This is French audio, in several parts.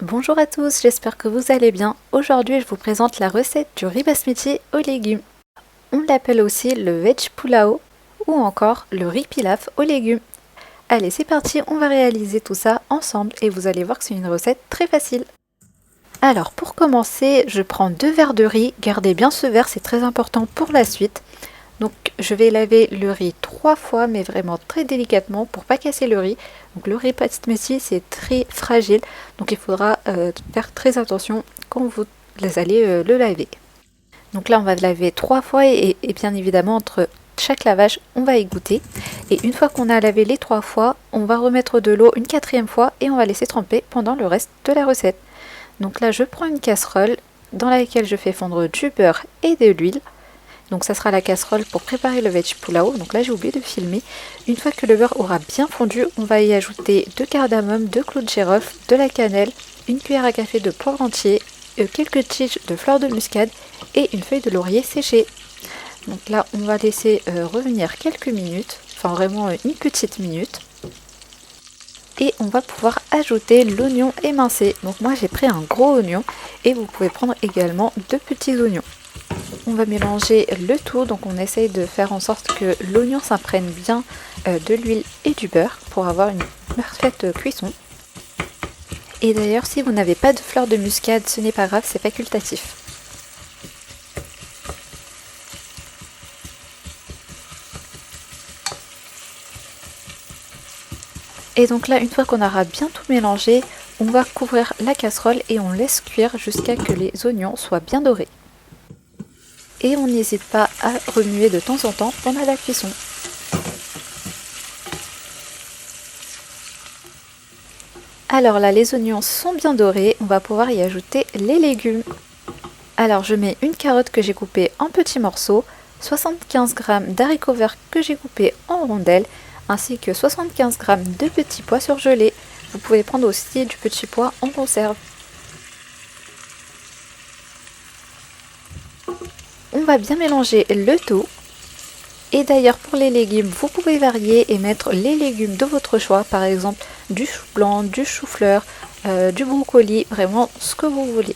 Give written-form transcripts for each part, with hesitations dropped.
Bonjour à tous, j'espère que vous allez bien. Aujourd'hui, je vous présente la recette du riz basmati aux légumes. On l'appelle aussi le veg pulao ou encore le riz pilaf aux légumes. Allez, c'est parti, on va réaliser tout ça ensemble et vous allez voir que c'est une recette très facile. Alors, pour commencer, je prends 2 verres de riz. Gardez bien ce verre, c'est très important pour la suite. Donc je vais laver le riz 3 fois, mais vraiment très délicatement pour pas casser le riz. Donc le riz basmati c'est très fragile, donc il faudra faire très attention quand vous allez le laver. Donc là on va le laver 3 fois et bien évidemment entre chaque lavage on va égoutter. Et une fois qu'on a lavé les 3 fois, on va remettre de l'eau une 4e fois et on va laisser tremper pendant le reste de la recette. Donc là je prends une casserole dans laquelle je fais fondre du beurre et de l'huile. Donc ça sera la casserole pour préparer le veg pulao. Donc là j'ai oublié de filmer. Une fois que le beurre aura bien fondu, on va y ajouter 2 cardamome, 2 clous de girofle, de la cannelle, une cuillère à café de poivre entier, quelques tiges de fleurs de muscade et une feuille de laurier séchée. Donc là on va laisser revenir quelques minutes, enfin vraiment une petite minute. Et on va pouvoir ajouter l'oignon émincé. Donc moi j'ai pris un gros oignon et vous pouvez prendre également 2 petits oignons. On va mélanger le tout, donc on essaye de faire en sorte que l'oignon s'imprègne bien de l'huile et du beurre pour avoir une parfaite cuisson. Et d'ailleurs, si vous n'avez pas de fleurs de muscade, ce n'est pas grave, c'est facultatif. Et donc là, une fois qu'on aura bien tout mélangé, on va couvrir la casserole et on laisse cuire jusqu'à que les oignons soient bien dorés. Et on n'hésite pas à remuer de temps en temps pendant la cuisson. Alors là, les oignons sont bien dorés, on va pouvoir y ajouter les légumes. Alors je mets une carotte que j'ai coupée en petits morceaux, 75 g d'haricots verts que j'ai coupés en rondelles, ainsi que 75 g de petits pois surgelés. Vous pouvez prendre aussi du petit pois en conserve. On va bien mélanger le tout. Et d'ailleurs pour les légumes, vous pouvez varier et mettre les légumes de votre choix, par exemple du chou blanc, du chou-fleur, du brocoli, vraiment ce que vous voulez.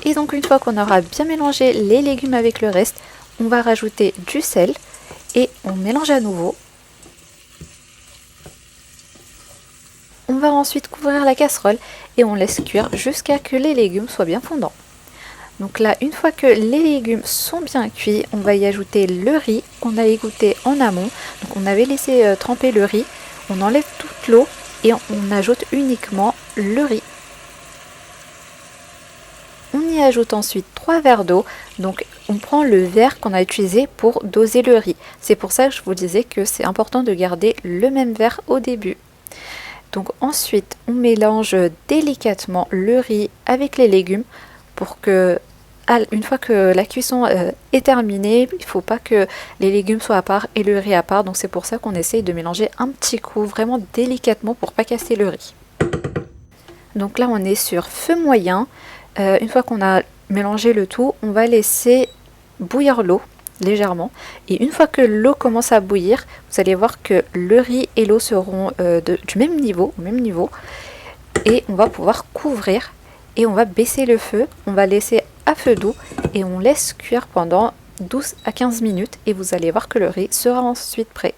Et donc une fois qu'on aura bien mélangé les légumes avec le reste, on va rajouter du sel et on mélange à nouveau. On va ensuite couvrir la casserole et on laisse cuire jusqu'à que les légumes soient bien fondants. Donc là, une fois que les légumes sont bien cuits, on va y ajouter le riz qu'on a égoutté en amont. Donc on avait laissé tremper le riz, on enlève toute l'eau et on ajoute uniquement le riz. On y ajoute ensuite 3 verres d'eau, donc on prend le verre qu'on a utilisé pour doser le riz. C'est pour ça que je vous disais que c'est important de garder le même verre au début. Donc ensuite, on mélange délicatement le riz avec les légumes pour que, une fois que la cuisson est terminée, il ne faut pas que les légumes soient à part et le riz à part. Donc c'est pour ça qu'on essaye de mélanger un petit coup, vraiment délicatement pour pas casser le riz. Donc là, on est sur feu moyen. Une fois qu'on a mélangé le tout, on va laisser bouillir l'eau légèrement. Et une fois que l'eau commence à bouillir, vous allez voir que le riz et l'eau seront du même niveau, au même niveau. Et on va pouvoir couvrir et on va baisser le feu. On va laisser à feu doux et on laisse cuire pendant 12 à 15 minutes. Et vous allez voir que le riz sera ensuite prêt.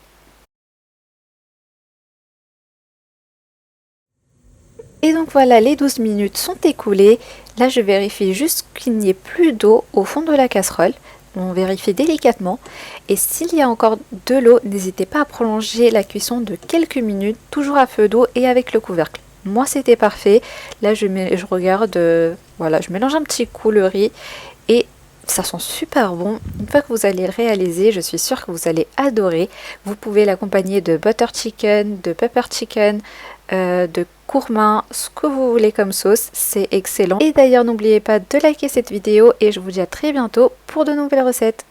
Et donc voilà, les 12 minutes sont écoulées. Là, je vérifie juste qu'il n'y ait plus d'eau au fond de la casserole. On vérifie délicatement. Et s'il y a encore de l'eau, n'hésitez pas à prolonger la cuisson de quelques minutes, toujours à feu d'eau et avec le couvercle. Moi, c'était parfait. Là, je regarde, voilà, je mélange un petit coup le riz et ça sent super bon. Une fois que vous allez le réaliser, je suis sûre que vous allez adorer. Vous pouvez l'accompagner de butter chicken, de pepper chicken, de courmin, ce que vous voulez comme sauce, c'est excellent. Et d'ailleurs, n'oubliez pas de liker cette vidéo et je vous dis à très bientôt pour de nouvelles recettes.